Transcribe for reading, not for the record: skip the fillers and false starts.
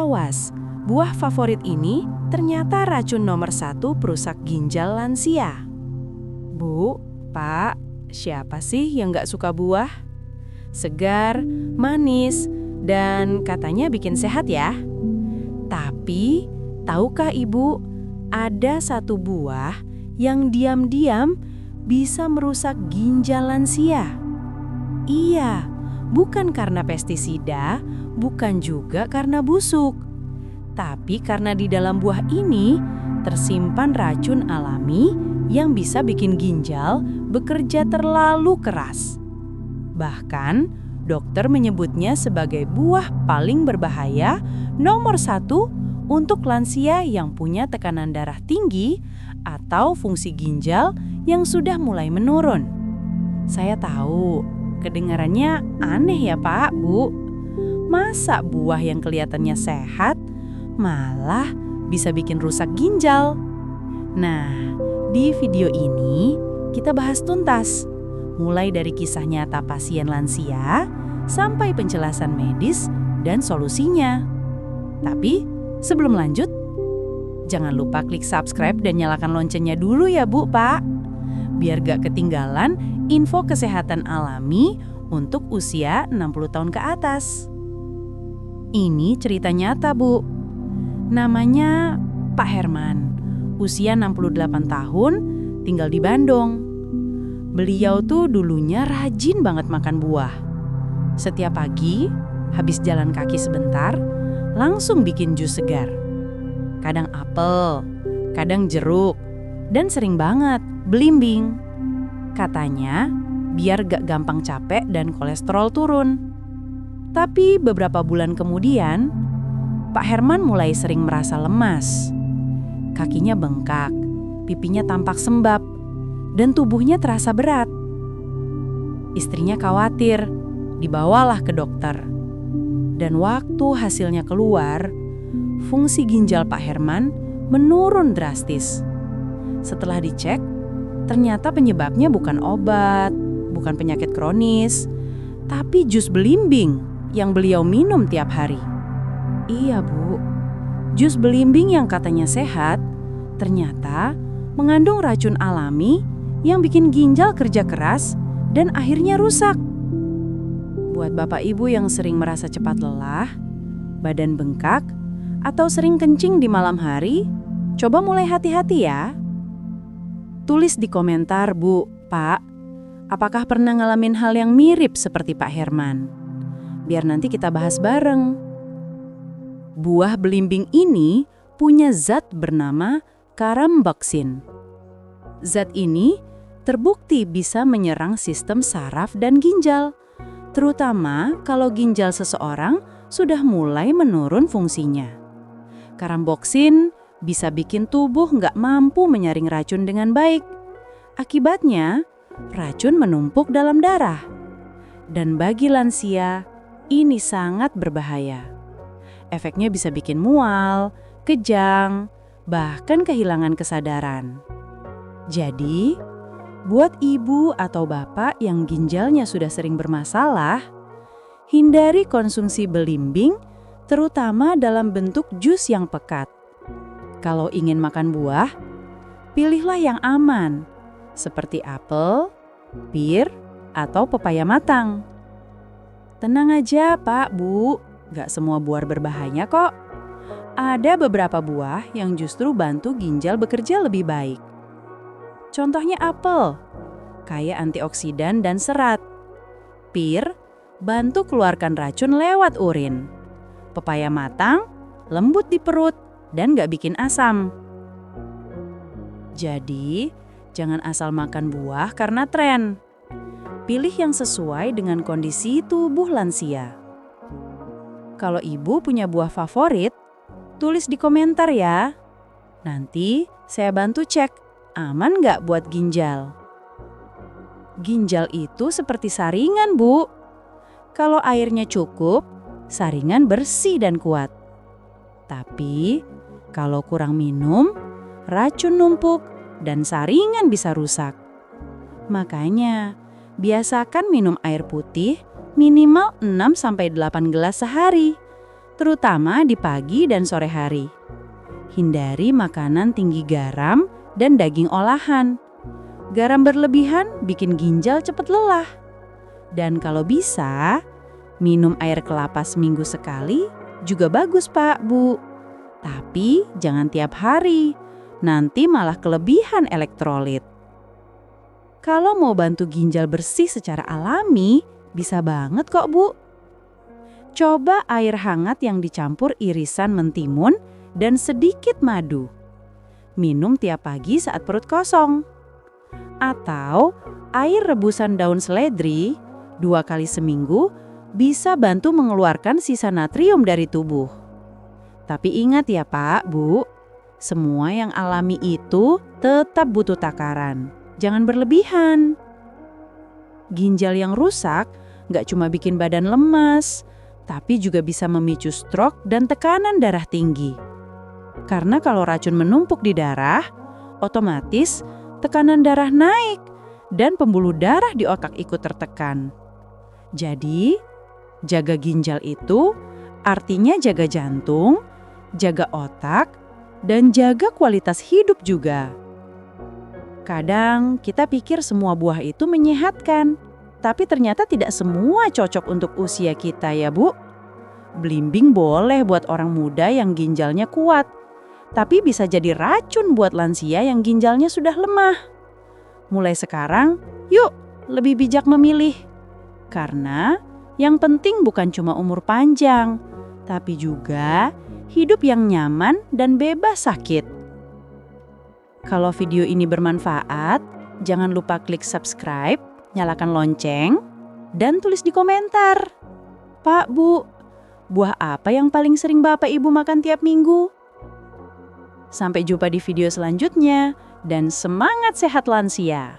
Awas, buah favorit ini ternyata racun nomor 1 perusak ginjal lansia. Bu, Pak, siapa sih yang nggak suka buah? Segar, manis, dan katanya bikin sehat ya. Tapi, tahukah Ibu, ada satu buah yang diam-diam bisa merusak ginjal lansia? Iya, bukan karena pestisida, bukan juga karena busuk. Tapi karena di dalam buah ini tersimpan racun alami yang bisa bikin ginjal bekerja terlalu keras. Bahkan, dokter menyebutnya sebagai buah paling berbahaya nomor 1 untuk lansia yang punya tekanan darah tinggi atau fungsi ginjal yang sudah mulai menurun. Saya tahu, kedengarannya aneh ya Pak, Bu. Masa buah yang kelihatannya sehat malah bisa bikin rusak ginjal? Nah, di video ini kita bahas tuntas, mulai dari kisah nyata pasien lansia sampai penjelasan medis dan solusinya. Tapi sebelum lanjut, jangan lupa klik subscribe dan nyalakan loncengnya dulu ya Bu, Pak. Biar gak ketinggalan info kesehatan alami untuk usia 60 tahun ke atas. Ini cerita nyata, Bu. Namanya Pak Herman, usia 68 tahun, tinggal di Bandung. Beliau tuh dulunya rajin banget makan buah. Setiap pagi, habis jalan kaki sebentar, langsung bikin jus segar. Kadang apel, kadang jeruk, dan sering banget belimbing. Katanya, biar gak gampang capek dan kolesterol turun. Tapi beberapa bulan kemudian, Pak Herman mulai sering merasa lemas. Kakinya bengkak, pipinya tampak sembab, dan tubuhnya terasa berat. Istrinya khawatir, dibawalah ke dokter. Dan waktu hasilnya keluar, fungsi ginjal Pak Herman menurun drastis. Setelah dicek, ternyata penyebabnya bukan obat, bukan penyakit kronis, tapi jus belimbing yang beliau minum tiap hari. Iya, Bu. Jus belimbing yang katanya sehat, ternyata mengandung racun alami yang bikin ginjal kerja keras dan akhirnya rusak. Buat Bapak Ibu yang sering merasa cepat lelah, badan bengkak, atau sering kencing di malam hari, coba mulai hati-hati ya. Tulis di komentar, Bu, Pak, apakah pernah ngalamin hal yang mirip seperti Pak Herman? Biar nanti kita bahas bareng. Buah belimbing ini punya zat bernama karamboksin. Zat ini terbukti bisa menyerang sistem saraf dan ginjal, terutama kalau ginjal seseorang sudah mulai menurun fungsinya. Karamboksin bisa bikin tubuh nggak mampu menyaring racun dengan baik. Akibatnya, racun menumpuk dalam darah. Dan bagi lansia, ini sangat berbahaya. Efeknya bisa bikin mual, kejang, bahkan kehilangan kesadaran. Jadi, buat ibu atau bapak yang ginjalnya sudah sering bermasalah, hindari konsumsi belimbing, terutama dalam bentuk jus yang pekat. Kalau ingin makan buah, pilihlah yang aman, seperti apel, pir, atau pepaya matang. Tenang aja Pak, Bu, gak semua buah berbahaya kok. Ada beberapa buah yang justru bantu ginjal bekerja lebih baik. Contohnya apel, kaya antioksidan dan serat. Pir, bantu keluarkan racun lewat urin. Pepaya matang, lembut di perut dan gak bikin asam. Jadi, jangan asal makan buah karena tren. Pilih yang sesuai dengan kondisi tubuh lansia. Kalau ibu punya buah favorit, tulis di komentar ya. Nanti saya bantu cek, aman nggak buat ginjal. Ginjal itu seperti saringan, Bu. Kalau airnya cukup, saringan bersih dan kuat. Tapi, kalau kurang minum, racun numpuk dan saringan bisa rusak. Makanya, biasakan minum air putih minimal 6-8 gelas sehari. terutama di pagi dan sore hari. Hindari makanan tinggi garam dan daging olahan. Garam berlebihan bikin ginjal cepat lelah. Dan kalau bisa, minum air kelapa seminggu sekali juga bagus Pak, Bu. Tapi jangan tiap hari, nanti malah kelebihan elektrolit. Kalau mau bantu ginjal bersih secara alami, bisa banget kok Bu. Coba air hangat yang dicampur irisan mentimun dan sedikit madu. Minum tiap pagi saat perut kosong. Atau air rebusan daun seledri 2 kali seminggu bisa bantu mengeluarkan sisa natrium dari tubuh. Tapi ingat ya Pak, Bu, semua yang alami itu tetap butuh takaran. Jangan berlebihan. Ginjal yang rusak nggak cuma bikin badan lemas, tapi juga bisa memicu stroke dan tekanan darah tinggi. Karena kalau racun menumpuk di darah, otomatis tekanan darah naik dan pembuluh darah di otak ikut tertekan. Jadi, jaga ginjal itu artinya jaga jantung, jaga otak, dan jaga kualitas hidup juga. Kadang kita pikir semua buah itu menyehatkan, tapi ternyata tidak semua cocok untuk usia kita ya Bu. Belimbing boleh buat orang muda yang ginjalnya kuat, tapi bisa jadi racun buat lansia yang ginjalnya sudah lemah. Mulai sekarang, yuk lebih bijak memilih. Karena yang penting bukan cuma umur panjang, tapi juga hidup yang nyaman dan bebas sakit. Kalau video ini bermanfaat, jangan lupa klik subscribe, nyalakan lonceng, dan tulis di komentar. Pak, Bu, buah apa yang paling sering Bapak Ibu makan tiap minggu? Sampai jumpa di video selanjutnya, dan semangat sehat lansia!